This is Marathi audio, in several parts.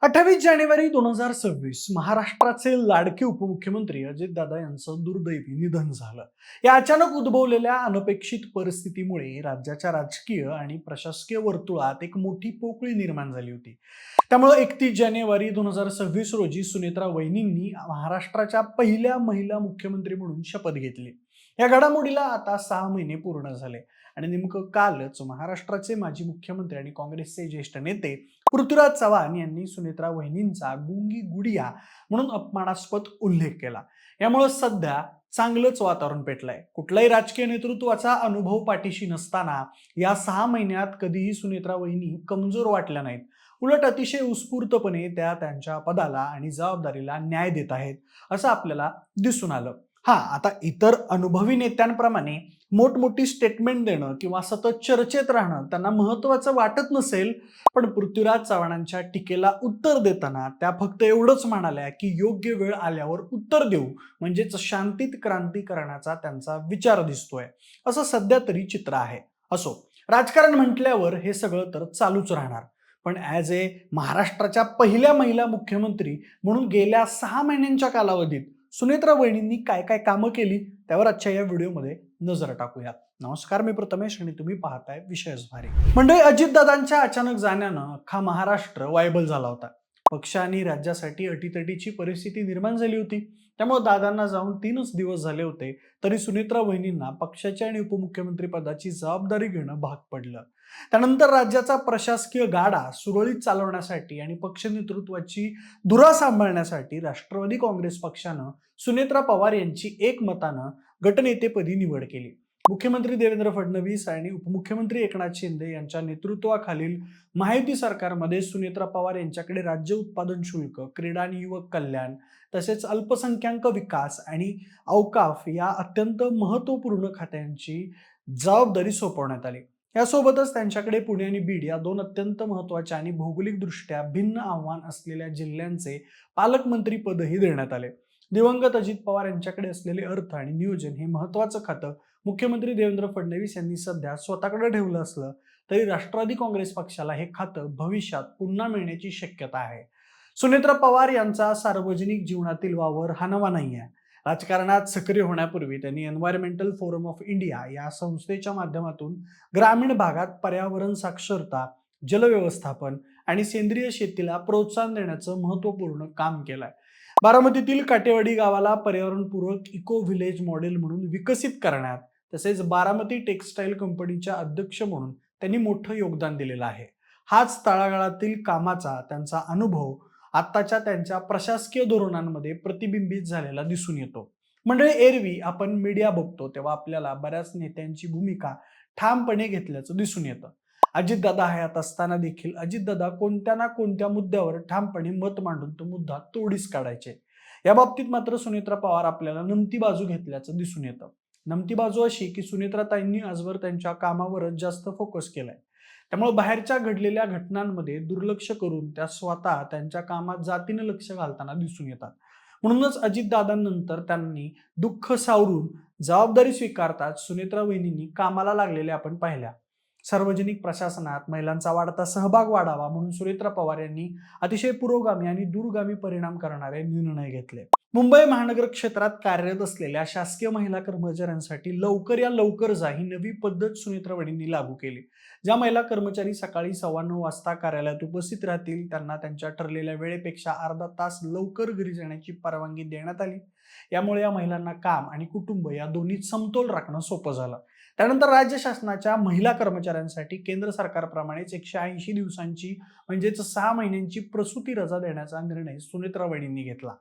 28 जानेवारी 2026 महाराष्ट्राचे लाडके उपमुख्यमंत्री अजितदादा यांचं दुर्दैवी निधन झालं. या अचानक उद्भवलेल्या अनपेक्षित परिस्थितीमुळे राज्याच्या राजकीय आणि प्रशासकीय वर्तुळात एक मोठी पोकळी निर्माण झाली होती. त्यामुळे 31 जानेवारी 2026 रोजी सुनेत्रा वहिनींनी महाराष्ट्राच्या पहिल्या महिला मुख्यमंत्री म्हणून शपथ घेतली. या घडामोडीला आता 6 महिने पूर्ण झाले आणि नेमकं कालच महाराष्ट्राचे माजी मुख्यमंत्री आणि काँग्रेसचे ज्येष्ठ नेते पृथ्वीराज चव्हाण यांनी सुनेत्रा वहिनींचा गुंगी गुडिया म्हणून अपमानास्पद उल्लेख केला. यामुळे सध्या चांगलंच वातावरण पेटलंय. कुठल्याही राजकीय नेतृत्वाचा अनुभव पाठीशी नसताना या 6 महिन्यात कधीही सुनेत्रा वहिनी कमजोर वाटल्या नाहीत. उलट अतिशय उत्स्फूर्तपणे त्या त्यांच्या पदाला आणि जबाबदारीला न्याय देत आहेत असं आपल्याला दिसून आलं. आता इतर अनुभवी नेत्यांप्रमाणे मोठमोठी स्टेटमेंट देणं किंवा सतत चर्चेत राहणं त्यांना महत्वाचं वाटत नसेल, पण पृथ्वीराज चव्हाणांच्या टीकेला उत्तर देताना त्या फक्त एवढंच म्हणाल्या की योग्य वेळ आल्यावर उत्तर देऊ, म्हणजेच शांतीत क्रांती करण्याचा त्यांचा विचार दिसतोय असं सध्या तरी चित्र आहे. असो, राजकारण म्हटल्यावर हे सगळं तर चालूच राहणार, पण ॲज ए महाराष्ट्राच्या पहिल्या महिला मुख्यमंत्री म्हणून गेल्या 6 महिन्यांच्या कालावधीत सुनेत्रा वहिनींनी काय काय कामं केली त्यावर आजच्या या व्हिडिओमध्ये नजर टाकूया. नमस्कार, मी प्रथमेश आणि तुम्ही पाहताय विषयच भारी. मंडळी, अजितदादांच्या अचानक जाण्यानं अख्खा महाराष्ट्र वायबल झाला होता. पक्ष आणि राज्यासाठी अटीतटीची परिस्थिती निर्माण झाली होती. त्यामुळे दादांना जाऊन 3च दिवस झाले होते, तरी सुनेत्रा वहिनींना पक्षाच्या आणि उपमुख्यमंत्री पदाची जबाबदारी घेणं भाग पडलं. त्यानंतर राज्याचा प्रशासकीय गाडा सुरळीत चालवण्यासाठी आणि पक्ष नेतृत्वाची धुरा सांभाळण्यासाठी राष्ट्रवादी काँग्रेस पक्षानं सुनेत्रा पवार यांची एकमतानं गटनेतेपदी निवड केली. मुख्यमंत्री देवेंद्र फडणवीस आणि उपमुख्यमंत्री एकनाथ शिंदे यांच्या नेतृत्वाखालील महायुती सरकारमध्ये सुनेत्रा पवार यांच्याकडे राज्य उत्पादन शुल्क, क्रीडा आणि युवक कल्याण तसेच अल्पसंख्याक विकास आणि औकाफ या अत्यंत महत्त्वपूर्ण खात्यांची जबाबदारी सोपवण्यात आली. यासोबतच त्यांच्याकडे पुणे आणि बीड या 2 अत्यंत महत्त्वाच्या आणि भौगोलिकदृष्ट्या भिन्न आव्हान असलेल्या जिल्ह्यांचे पालकमंत्री पदही देण्यात आले. दिवंगत अजित पवार यांच्याकडे असलेले अर्थ आणि नियोजन हे महत्त्वाचं खातं मुख्यमंत्री देवेंद्र फडणवीस यांनी सध्या स्वतःकडे ठेवलं असलं तरी राष्ट्रवादी काँग्रेस पक्षाला हे खातं भविष्यात पुन्हा मिळण्याची शक्यता आहे. सुनेत्रा पवार यांचा सार्वजनिक जीवनातील वावर हा नवा नाही आहे. राजकारणात सक्रिय होण्यापूर्वी त्यांनी एन्व्हायरमेंटल फोरम ऑफ इंडिया या संस्थेच्या माध्यमातून ग्रामीण भागात पर्यावरण साक्षरता, जलव्यवस्थापन आणि सेंद्रिय शेतीला प्रोत्साहन देण्याचं महत्त्वपूर्ण काम केलंय. बारामतीतील काटेवाडी गावाला पर्यावरणपूरक इको व्हिलेज मॉडेल म्हणून विकसित करण्यात तसेच बारामती टेक्स्टाईल कंपनीच्या अध्यक्ष म्हणून त्यांनी मोठं योगदान दिलेलं आहे. हाच तळागाळातील कामाचा त्यांचा अनुभव आत्ताच्या त्यांच्या प्रशासकीय धोरणांमध्ये प्रतिबिंबित झालेला दिसून येतो. मंडळी, एरवी आपण मीडिया बघतो तेव्हा आपल्याला बऱ्याच नेत्यांची भूमिका ठामपणे घेतल्याचं दिसून येतं. अजितदादा हयात असताना देखील अजितदादा कोणत्या ना कोणत्या मुद्द्यावर ठामपणे मत मांडून तो मुद्दा तोडीस काढायचे. या बाबतीत मात्र सुनेत्रा पवार आपल्याला नमती बाजू घेतल्याचं दिसून येतं. नमती बाजू अशी की सुनेत्राताईंनी आजवर त्यांच्या कामावरच जास्त फोकस केलाय. त्यामुळे बाहेरच्या घडलेल्या घटनांमध्ये दुर्लक्ष करून त्या स्वतः त्यांच्या कामात जातीनं लक्ष घालताना दिसून येतात. म्हणूनच अजितदादांनंतर त्यांनी दुःख सावरून जबाबदारी स्वीकारतात सुनेत्रा वहिनींनी कामाला लागलेल्या आपण पाहिल्या. सार्वजनिक प्रशासनात महिलांचा वाढता सहभाग वाढावा म्हणून सुनेत्रा पवार यांनी अतिशय पुरोगामी आणि दूरगामी परिणाम करणारे निर्णय घेतले. मुंबई महानगर क्षेत्रात कार्यरत असलेल्या शासकीय महिला कर्मचाऱ्यांसाठी लवकर या लवकर जा ही नवी पद्धत सुनेत्रा वहिनींनी लागू केली. ज्या महिला कर्मचारी सकाळी 9:15 वाजता कार्यालयात उपस्थित राहतील त्यांना त्यांच्या ठरलेल्या वेळेपेक्षा अर्धा तास लवकर घरी जाण्याची परवानगी देण्यात आली. यामुळे या महिलांना काम आणि कुटुंब या दोन्हीत समतोल राखणं सोपं झालं. त्यानंतर राज्य शासनाच्या महिला कर्मचाऱ्यांसाठी केंद्र सरकारप्रमाणेच 180 दिवसांची म्हणजेच 6 महिन्यांची प्रसूती रजा देण्याचा निर्णय सुनेत्रा वहिनींनी घेतला.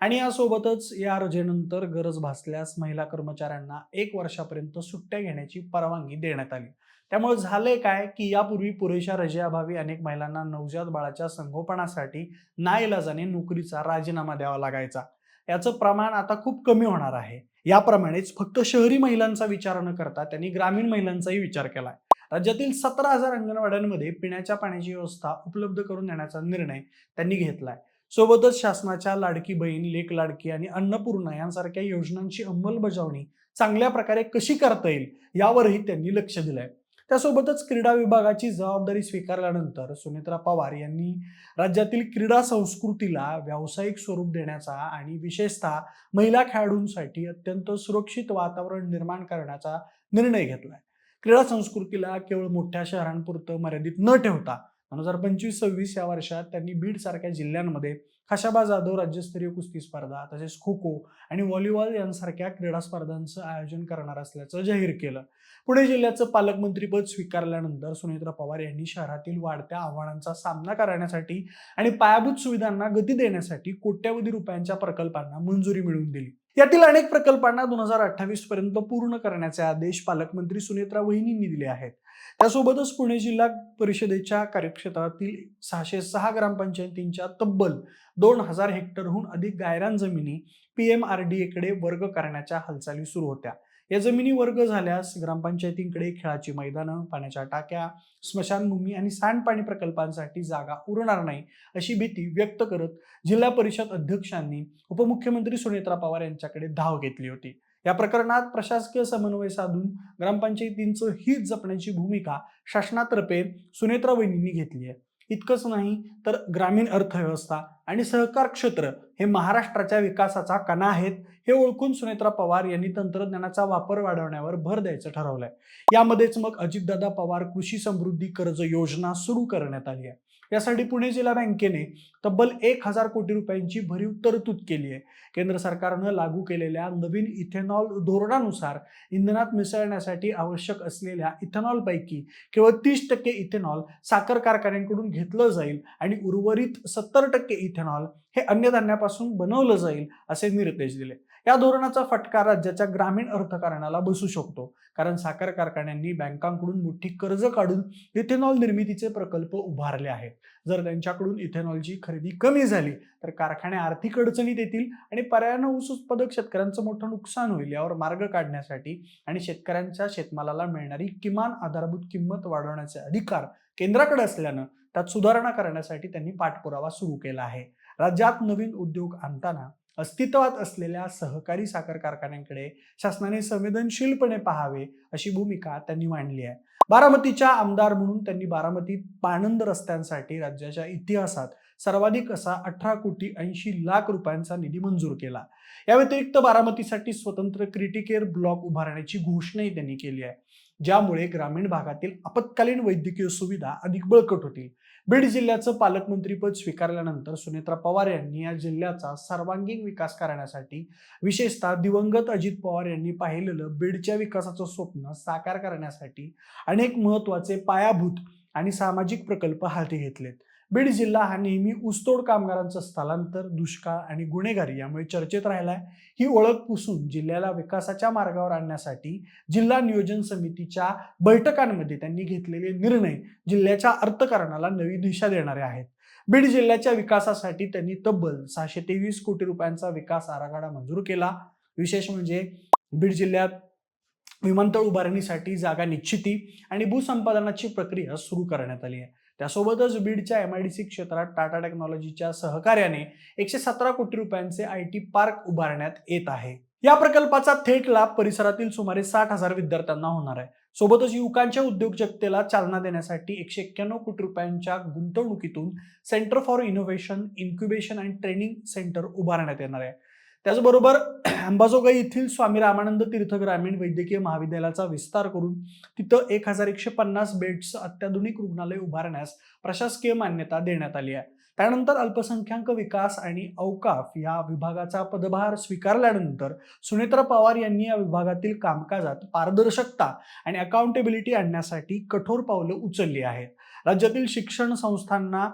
आणि यासोबतच या रजेनंतर गरज भासल्यास महिला कर्मचाऱ्यांना 1 वर्षापर्यंत सुट्ट्या घेण्याची परवानगी देण्यात आली. त्यामुळे झाले काय की यापूर्वी पुरेशा रजेअभावी अनेक महिलांना नवजात बाळाच्या संगोपनासाठी नाईलाजाने नोकरीचा राजीनामा द्यावा लागायचा. याचं प्रमाण आता खूप कमी होणार आहे. याप्रमाणेच फक्त शहरी महिलांचा विचार न करता त्यांनी ग्रामीण महिलांचाही विचार केलाय. राज्यातील 17,000 अंगणवाड्यांमध्ये पिण्याच्या पाण्याची व्यवस्था उपलब्ध करून देण्याचा निर्णय त्यांनी घेतलाय. सोबतच शासनाच्या लाडकी बहीण, लेक लाडकी आणि अन्नपूर्णा यांसारख्या योजनांची अंमलबजावणी चांगल्या प्रकारे कशी करता येईल यावरही त्यांनी लक्ष दिलंय. त्यासोबतच क्रीडा विभागाची जबाबदारी स्वीकारल्यानंतर सुनेत्रा पवार यांनी राज्यातील क्रीडा संस्कृतीला व्यावसायिक स्वरूप देण्याचा आणि विशेषतः महिला खेळाडूंसाठी अत्यंत सुरक्षित वातावरण निर्माण करण्याचा निर्णय घेतलाय. क्रीडा संस्कृतीला केवळ मोठ्या शहरांपुरतं मर्यादित न ठेवता 2025-26 या वर्षात त्यांनी बीड सारख्या जिल्ह्यांमध्ये खाशाबा जाधव राज्यस्तरीय कुस्ती स्पर्धा, तसेच खो खो आणि व्हॉलीबॉल यांसारख्या क्रीडा स्पर्धांचं आयोजन करणार असल्याचं जाहीर केलं. पुणे जिल्ह्याचं पालकमंत्रीपद स्वीकारल्यानंतर सुनेत्रा पवार यांनी शहरातील वाढत्या आव्हानांचा सामना करण्यासाठी आणि पायाभूत सुविधांना गती देण्यासाठी कोट्यवधी रुपयांच्या प्रकल्पांना मंजुरी मिळवून दिली. यातील अनेक प्रकल्पांना 2028 पर्यंत पूर्ण करण्याचे आदेश पालकमंत्री सुनेत्रा वहिनींनी दिले आहेत. त्यासोबतच पुणे जिल्हा परिषदेच्या कार्यक्षेत्रातील 606 ग्रामपंचायतींच्या तब्बल 2000 हेक्टरहून अधिक गायरान जमिनी PMRDA कडे वर्ग करण्याच्या हालचाली सुरू होत्या. या जमिनी वर्ग झाल्यास ग्रामपंचायतींकडे खेळाची मैदानं, पाण्याच्या टाक्या, स्मशानभूमी आणि सांडपाणी प्रकल्पांसाठी जागा उरणार नाही अशी भीती व्यक्त करत जिल्हा परिषद अध्यक्षांनी उपमुख्यमंत्री सुनेत्रा पवार यांच्याकडे धाव घेतली होती. या प्रकरणात प्रशासकीय समन्वय साधून ग्रामपंचायतींचं हित जपण्याची भूमिका शासनातर्फे सुनेत्रा वहिनींनी घेतली आहे. इतकंच नाही तर ग्रामीण अर्थव्यवस्था आणि सहकार क्षेत्र हे महाराष्ट्राच्या विकासाचा कणा आहेत हे ओळखून सुनेत्रा पवार यांनी तंत्रज्ञानाचा वापर वाढवण्यावर भर द्यायचं ठरवलंय. यामध्येच मग अजितदादा पवार कृषी समृद्धी कर्ज योजना सुरू करण्यात आली आहे. यासाठी पुणे जिल्हा बँकेने तब्बल 1000 कोटी रुपयांची भरीव तरतूद केली आहे. केंद्र सरकारनं लागू केलेल्या नवीन इथेनॉल धोरणानुसार इंधनात मिसळण्यासाठी आवश्यक असलेल्या इथेनॉलपैकी केवळ 30% इथेनॉल साखर कारखान्यांकडून घेतलं जाईल आणि उर्वरित 70% इथेनॉल हे अन्नधान्यापासून बनवलं जाईल असे निर्देश दिले. या धोरणाचा फटका राज्याच्या ग्रामीण अर्थकारणाला बसू शकतो, कारण साखर कारखान्यांनी बँकांकडून मोठी कर्ज काढून इथेनॉल निर्मितीचे प्रकल्प उभारले आहेत. जर त्यांच्याकडून इथेनॉलची खरेदी कमी झाली तर कारखाने आर्थिक अडचणीत येतील आणि पर्यायानं ऊस उत्पादक शेतकऱ्यांचं मोठं नुकसान होईल. यावर मार्ग काढण्यासाठी आणि शेतकऱ्यांच्या शेतमालाला मिळणारी किमान आधारभूत किंमत वाढवण्याचे अधिकार केंद्राकडे असल्यानं त्यात सुधारणा करण्यासाठी त्यांनी पाठपुरावा सुरू केला आहे. राज्यात नवीन उद्योग आणताना अस्तित्वात असलेल्या सहकारी साखर कारखान्यांकडे शासनाने संवेदनशीलपणे पाहावे अशी भूमिका त्यांनी मांडली आहे. बारामतीच्या आमदार म्हणून त्यांनी बारामती पाणंद रस्त्यांसाठी राज्याच्या इतिहासात सर्वाधिक असा 18,80,00,000 रुपयांचा निधी मंजूर केला. या व्यतिरिक्त बारामतीसाठी स्वतंत्र क्रिटिकेअर ब्लॉक उभारण्याची घोषणाही त्यांनी केली आहे, ज्यामुळे ग्रामीण भागातील आपत्कालीन वैद्यकीय सुविधा अधिक बळकट होतील. बीड जिल्ह्याचं पालकमंत्रीपद स्वीकारल्यानंतर सुनेत्रा पवार यांनी या जिल्ह्याचा सर्वांगीण विकास करण्यासाठी विशेषतः दिवंगत अजित पवार यांनी पाहिलेलं बीडच्या विकासाचं स्वप्न साकार करण्यासाठी अनेक महत्त्वाचे पायाभूत आणि सामाजिक प्रकल्प हाती घेतलेत. बीड जिल्हा हा नेहमी ऊसतोड कामगारांचं स्थलांतर, दुष्काळ आणि गुन्हेगारी यामुळे चर्चेत राहिलाय. ही ओळख पुसून जिल्ह्याला विकासाच्या मार्गावर आणण्यासाठी जिल्हा नियोजन समितीच्या बैठकांमध्ये त्यांनी घेतलेले निर्णय जिल्ह्याच्या अर्थकारणाला नवी दिशा देणारे आहेत. बीड जिल्ह्याच्या विकासासाठी त्यांनी तब्बल 623 कोटी रुपयांचा विकास आराखडा मंजूर केला. विशेष म्हणजे बीड जिल्ह्यात विमानतळ उभारणीसाठी जागा निश्चिती आणि भूसंपादनाची प्रक्रिया सुरू करण्यात आली आहे. त्यासोबतच बीडच्या MIDC क्षेत्रात टाटा टेक्नॉलॉजीच्या सहकार्याने 117 कोटी रुपयांचे IT पार्क उभारण्यात येत आहे. या प्रकल्पाचा थेट लाभ परिसरातील सुमारे 60,000 विद्यार्थ्यांना होणार आहे. सोबतच युवकांच्या उद्योजकतेला चालना देण्यासाठी 191 कोटी रुपयांच्या गुंतवणुकीतून centre for innovation, incubation and training centre उभारण्यात येणार आहे. त्याचबरोबर अंबाजोगाई येथील स्वामी रामानंद तीर्थ ग्रामीण वैद्यकीय महाविद्यालयाचा विस्तार करून तिथं 1150 बेड्स अत्याधुनिक रुग्णालय उभारण्यास प्रशासकीय मान्यता देण्यात आली आहे. त्यानंतर अल्पसंख्याक विकास आणि औकाफ या विभागाचा पदभार स्वीकारल्यानंतर सुनेत्रा पवार यांनी या विभागातील कामकाजात पारदर्शकता आणि अकाउंटेबिलिटी आणण्यासाठी कठोर पावलं उचलली आहेत. राज्यातील शिक्षण संस्थांना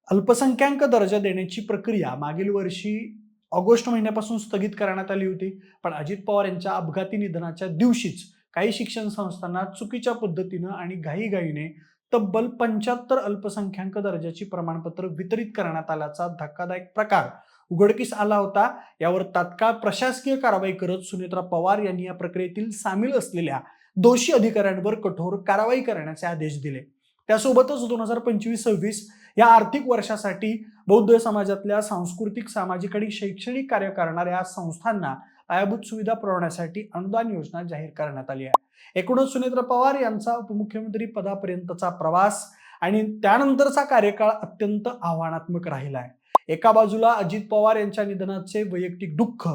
अल्पसंख्याक दर्जा देण्याची प्रक्रिया मागील वर्षी ऑगस्ट महिन्यापासून स्थगित करण्यात आली होती, पण अजित पवार यांच्या अपघाती निधनाच्या दिवशीच काही शिक्षण संस्थांना चुकीच्या पद्धतीनं आणि घाईघाईने तब्बल 75 अल्पसंख्याक दर्जाची प्रमाणपत्र वितरित करण्यात आल्याचा धक्कादायक प्रकार उघडकीस आला होता. यावर तात्काळ प्रशासकीय कारवाई करत सुनेत्रा पवार यांनी या प्रक्रियेतील सामील असलेल्या दोषी अधिकाऱ्यांवर कठोर कारवाई करण्याचे आदेश दिले. त्यासोबतच 2025-26 या आर्थिक वर्षासाठी बौद्ध समाजातल्या सांस्कृतिक, सामाजिक आणि शैक्षणिक कार्य करणाऱ्या संस्थांना पायाभूत सुविधा पुरवण्यासाठी अनुदान योजना जाहीर करण्यात आली आहे. एकूणच सुनेत्रा पवार यांचा उपमुख्यमंत्री पदापर्यंतचा प्रवास आणि त्यानंतरचा कार्यकाळ अत्यंत आव्हानात्मक राहिला आहे. एका बाजूला अजित पवार यांच्या निधनाचे वैयक्तिक दुःख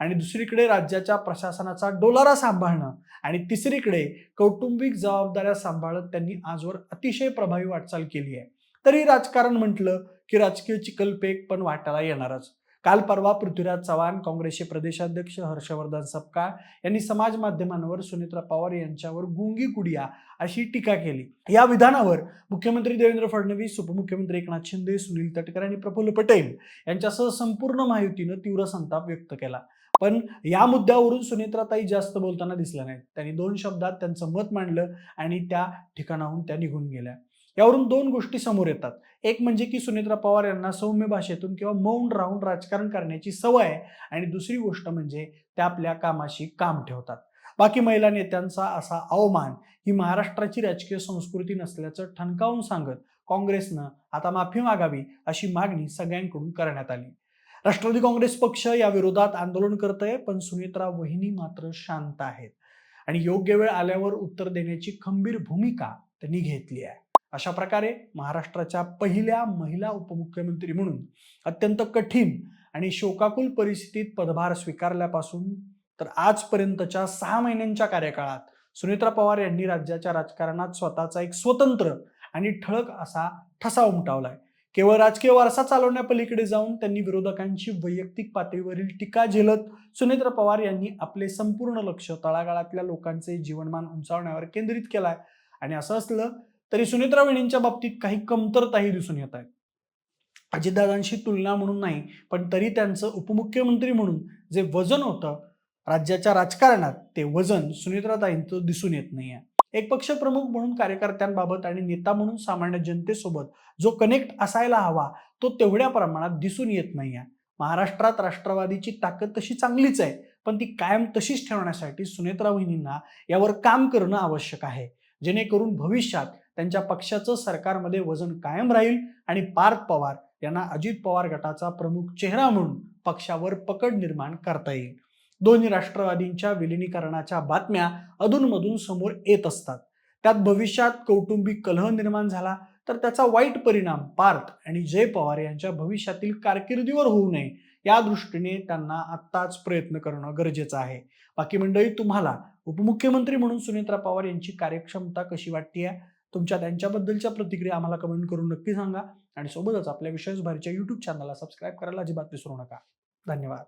आणि दुसरीकडे राज्याच्या प्रशासनाचा डोलारा सांभाळणं आणि तिसरीकडे कौटुंबिक जबाबदाऱ्या सांभाळत त्यांनी आजवर अतिशय प्रभावी वाटचाल केली आहे. तरी राजकारण म्हटलं की राजकीय चिखलफेक पण वाटायला येणारच. काल परवा पृथ्वीराज चव्हाण, काँग्रेसचे प्रदेशाध्यक्ष हर्षवर्धन सपकाळ यांनी समाज माध्यमांवर सुनेत्रा पवार यांच्यावर गुंगी गुडिया अशी टीका केली. या विधानावर मुख्यमंत्री देवेंद्र फडणवीस, उपमुख्यमंत्री एकनाथ शिंदे, सुनील तटकरे आणि प्रफुल्ल पटेल यांच्यासह संपूर्ण महायुतीनं तीव्र संताप व्यक्त केला. पण या मुद्द्यावरून सुनेत्राताई जास्त बोलताना दिसल्या नाहीत. त्यांनी 2 शब्दात त्यांचं मत मांडलं आणि त्या ठिकाणाहून त्या निघून गेल्या. यावरून 2 गोष्टी समोर येतात. एक म्हणजे की सुनेत्रा पवार यांना सौम्य भाषेतून किंवा मौन राहून राजकारण करण्याची सवय आहे आणि दुसरी गोष्ट म्हणजे त्या आपल्या कामाशी काम ठेवतात. बाकी महिला नेत्यांचा असा अवमान ही महाराष्ट्राची राजकीय संस्कृती नसल्याचं ठणकावून सांगत काँग्रेसनं आता माफी मागावी अशी मागणी सगळ्यांकडून करण्यात आली. राष्ट्रवादी काँग्रेस पक्ष या विरोधात आंदोलन करत आहे, पण सुनेत्रा वहिनी मात्र शांत आहेत आणि योग्य वेळ आल्यावर उत्तर देण्याची खंबीर भूमिका त्यांनी घेतली आहे. अशा प्रकारे महाराष्ट्राच्या पहिल्या महिला उपमुख्यमंत्री म्हणून अत्यंत कठीण आणि शोकाकुल परिस्थितीत पदभार स्वीकारल्यापासून तर आजपर्यंतच्या 6 महिन्यांच्या कार्यकाळात सुनेत्रा पवार यांनी राज्याच्या राजकारणात स्वतःचा एक स्वतंत्र आणि ठळक असा ठसा उमटवलाय. केवळ राजकीय वारसा चालवण्यापलीकडे जाऊन त्यांनी विरोधकांची वैयक्तिक पातळीवरील टीका झेलत सुनेत्रा पवार यांनी आपले संपूर्ण लक्ष तळागाळातल्या लोकांचे जीवनमान उंचावण्यावर केंद्रित केलाय. आणि असं असलं तरी सुनेत्रा वहिनींच्या बाबतीत काही कमतरताही दिसून येत आहेत. अजितदादांशी तुलना म्हणून नाही, पण तरी त्यांचं उपमुख्यमंत्री म्हणून जे वजन होतं राज्याच्या राजकारणात, ते वजन सुनेत्राताईंचं दिसून येत नाहीये. एक पक्षप्रमुख म्हणून कार्यकर्त्यांबाबत आणि नेता म्हणून सामान्य जनतेसोबत जो कनेक्ट असायला हवा तो तेवढ्या प्रमाणात दिसून येत नाहीये. महाराष्ट्रात राष्ट्रवादीची ताकद तशी चांगलीच आहे, पण ती कायम तशीच ठेवण्यासाठी सुनेत्रा वहिनींना यावर काम करणं आवश्यक आहे, जेणेकरून भविष्यात त्यांच्या पक्षाचं सरकारमध्ये वजन कायम राहील आणि पार्थ पवार यांना अजित पवार गटाचा प्रमुख चेहरा म्हणून पक्षावर पकड निर्माण करता येईल. दोन्ही राष्ट्रवादींच्या विलिनीकरणाच्या बातम्या अधूनमधून समोर येत असतात. त्यात भविष्यात कौटुंबिक कलह निर्माण झाला तर त्याचा वाईट परिणाम पार्थ आणि जय पवार यांच्या भविष्यातील कारकिर्दीवर होऊ नये या दृष्टीने त्यांना आत्ताच प्रयत्न करणं गरजेचं आहे. बाकी मंडळी, तुम्हाला उपमुख्यमंत्री म्हणून सुनेत्रा पवार यांची कार्यक्षमता कशी वाटतेय? तुमच्या त्यांच्याबद्दलच्या प्रतिक्रिया आम्हाला कमेंट करून नक्की सांगा आणि सोबतच आपल्या विशेष भारीच्या YouTube चॅनलला सबस्क्राईब करायला अजिबात विसरू नका. धन्यवाद.